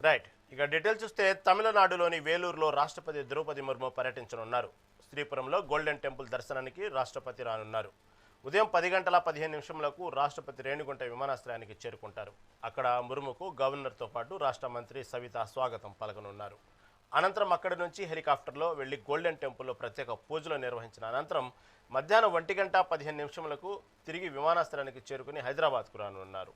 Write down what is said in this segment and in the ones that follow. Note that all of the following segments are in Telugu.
రైట్. ఇక డీటెయిల్స్ చూస్తే తమిళనాడులోని వేలూరులో రాష్ట్రపతి ద్రౌపది ముర్ము పర్యటించనున్నారు. శ్రీపురంలో గోల్డెన్ టెంపుల్ దర్శనానికి రాష్ట్రపతి రానున్నారు. ఉదయం 10 గంటల 15 నిమిషంలకు రాష్ట్రపతి రేణిగుంట విమానాశ్రయానికి చేరుకుంటారు. అక్కడ ముర్ముకు గవర్నర్తో పాటు రాష్ట్ర మంత్రి సవిత స్వాగతం పలకనున్నారు. అనంతరం అక్కడి నుంచి హెలికాప్టర్లో వెళ్లి గోల్డెన్ టెంపుల్లో ప్రత్యేక పూజలు నిర్వహించిన అనంతరం మధ్యాహ్నం 1 గంట 15 నిమిషములకు తిరిగి విమానాశ్రయానికి చేరుకుని హైదరాబాద్కు రానున్నారు.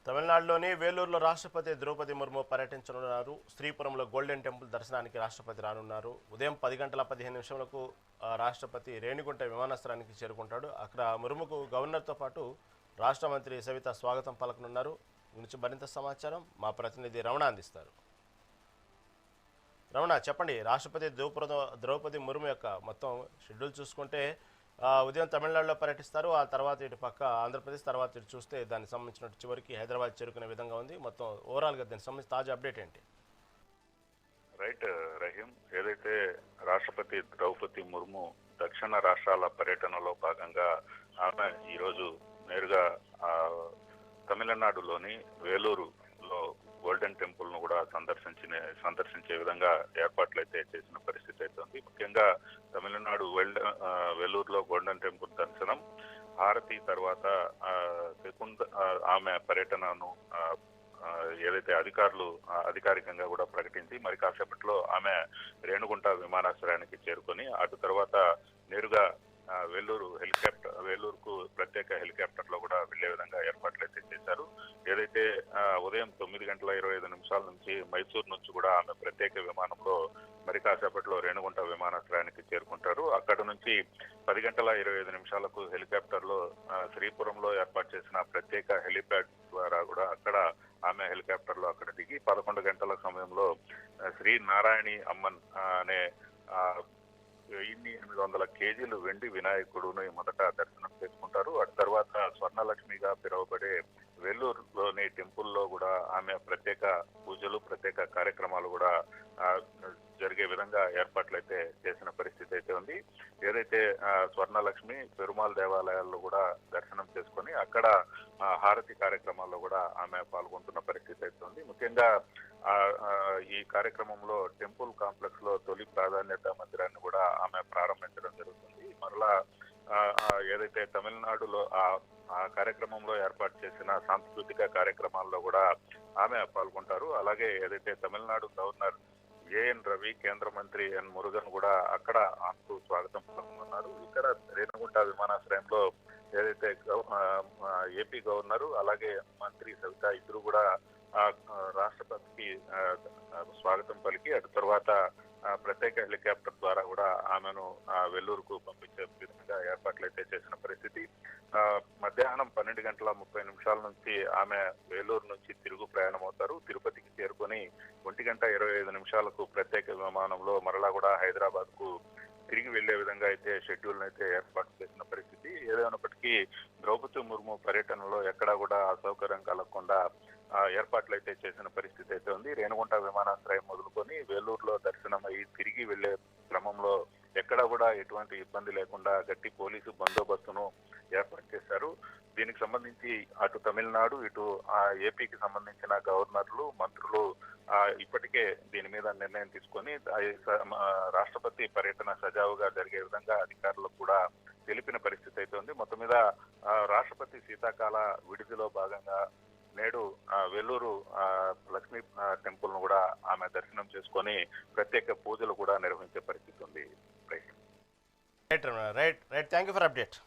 తమిళనాడులోని వేలూరులో రాష్ట్రపతి ద్రౌపది ముర్ము పర్యటించనున్నారు. శ్రీపురంలో గోల్డెన్ టెంపుల్ దర్శనానికి రాష్ట్రపతి రానున్నారు. ఉదయం 10 గంటల 15 నిమిషములకు రాష్ట్రపతి రేణిగుంట విమానాశ్రయానికి చేరుకుంటాడు. అక్కడ ముర్ముకు గవర్నర్తో పాటు రాష్ట్ర మంత్రి సవిత స్వాగతం పలకనున్నారు. గురించి మరింత సమాచారం మా ప్రతినిధి రమణ అందిస్తారు. రమణ, చెప్పండి. రాష్ట్రపతి ద్రౌపది ముర్ము యొక్క మొత్తం షెడ్యూల్ చూసుకుంటే ఉదయం తమిళనాడులో పర్యటిస్తారు. ఆ తర్వాత ఇటు పక్క ఆంధ్రప్రదేశ్, తర్వాత ఇటు చూస్తే దానికి సంబంధించిన చివరికి హైదరాబాద్ చేరుకునే విధంగా ఉంది. మొత్తం ఓవరాల్గా దానికి సంబంధించి తాజా అప్డేట్ ఏంటి? రైట్ రహీం, ఏదైతే రాష్ట్రపతి ద్రౌపది ముర్ము దక్షిణ రాష్ట్రాల పర్యటనలో భాగంగా ఆమె ఈరోజు నేరుగా తమిళనాడులోని వేలూరులో గోల్డెన్ టెంపుల్ ను కూడా సందర్శించే విధంగా ఏర్పాట్లు అయితే చేసిన పరిస్థితి అయితే ఉంది. ముఖ్యంగా తమిళనాడు వేలూరులో గోల్డెన్ టెంపుల్ దర్శనం, హారతి తర్వాత ఆమె పర్యటనను ఏదైతే అధికారులు అధికారికంగా కూడా ప్రకటించి మరి కాసేపట్లో ఆమె రేణిగుంట విమానాశ్రయానికి చేరుకొని అటు తర్వాత నేరుగా వేలూరుకు ప్రత్యేక హెలికాప్టర్ లో కూడా వెళ్లే విధంగా ఏర్పాట్లు అయితే చేశారు. ఏదైతే ఉదయం 9 గంటల 25 నిమిషాల నుంచి మైసూరు నుంచి కూడా ఆమె ప్రత్యేక విమానంలో మరి కాసేపట్లో రేణిగుంట విమానాశ్రయానికి చేరుకుంటారు. అక్కడ నుంచి 10 గంటల 25 నిమిషాలకు హెలికాప్టర్ లో శ్రీపురంలో ఏర్పాటు చేసిన ప్రత్యేక హెలిప్యాడ్ ద్వారా కూడా అక్కడ ఆమె హెలికాప్టర్ లో అక్కడ దిగి 11 గంటల సమయంలో శ్రీ నారాయణి అమ్మన్ అనే 1800 కేజీలు వెండి వినాయకుడుని మొదట దర్శనం చేసుకుంటారు. ఆ తర్వాత స్వర్ణలక్ష్మిగా పిలువబడే వేలూరులోని టెంపుల్లో కూడా ఆమె ప్రత్యేక పూజలు, ప్రత్యేక కార్యక్రమాలు కూడా జరిగే విధంగా ఏర్పాట్లు అయితే చేసిన పరిస్థితి అయితే ఉంది. ఏదైతే స్వర్ణలక్ష్మి పెరుమాళ్ దేవాలయాల్లో కూడా దర్శనం చేసుకొని అక్కడ హారతి కార్యక్రమాల్లో కూడా ఆమె పాల్గొంటున్న పరిస్థితి అయితే ఉంది. ముఖ్యంగా ఈ కార్యక్రమంలో టెంపుల్ కాంప్లెక్స్ లో తొలి ప్రాధాన్యత మందిరాన్ని కూడా ఆమె ప్రారంభించడం జరుగుతుంది. మరలా ఏదైతే తమిళనాడులో ఆ కార్యక్రమంలో ఏర్పాటు చేసిన సాంస్కృతిక కార్యక్రమాల్లో కూడా ఆమె పాల్గొంటారు. అలాగే ఏదైతే తమిళనాడు గవర్నర్ ఏఎన్ రవి, కేంద్ర మంత్రి ఎన్ మురుగన్ కూడా అక్కడ ఆమెకు స్వాగతం పలుకుతున్నారు. ఇక్కడ రేణిగుంట విమానాశ్రయంలో ఏదైతే ఏపీ గవర్నరు అలాగే మంత్రి సవిత ఇద్దరు కూడా రాష్ట్రపతికి స్వాగతం పలికి అటు తర్వాత ప్రత్యేక హెలికాప్టర్ ద్వారా కూడా ఆమెను వెల్లూరుకు పంపించే విధంగా ఏర్పాట్లు అయితే చేసిన పరిస్థితి. మధ్యాహ్నం 12 గంటల 30 నిమిషాల నుంచి ఆమె వేలూరు నుంచి తిరుగు ప్రయాణం అవుతారు. తిరుపతికి చేరుకొని 1 గంట 25 నిమిషాలకు ప్రత్యేక విమానంలో మరలా కూడా హైదరాబాద్ కు తిరిగి వెళ్లే విధంగా అయితే షెడ్యూల్ అయితే ఏర్పాటు చేసిన పరిస్థితి. ఏదైనప్పటికీ ద్రౌపది ముర్ము పర్యటనలో ఎక్కడా కూడా అసౌకర్యం కలగకుండా ఏర్పాట్లు అయితే చేసిన పరిస్థితి అయితే ఉంది. రేణిగుంట విమానాశ్రయం మొదలుకొని వేలూరులో దర్శనం అయ్యి తిరిగి వెళ్లే క్రమంలో ఎక్కడా కూడా ఎటువంటి ఇబ్బంది లేకుండా గట్టి పోలీసు బందోబస్తును ఏర్పాటు చేశారు. దీనికి సంబంధించి అటు తమిళనాడు ఇటు ఏపీకి సంబంధించిన గవర్నర్లు, మంత్రులు ఇప్పటికే దీని మీద నిర్ణయం తీసుకొని రాష్ట్రపతి పర్యటన సజావుగా జరిగే విధంగా అధికారులకు కూడా తెలిపిన పరిస్థితి అయితే ఉంది. మొత్తం మీద రాష్ట్రపతి శీతాకాల విడిదిలో భాగంగా నేడు వేలూరు లక్ష్మీ టెంపుల్ ను కూడా ఆమె దర్శనం చేసుకొని ప్రత్యేక పూజలు కూడా నిర్వహించే పరిస్థితి ఉంది. Right, thank you for update.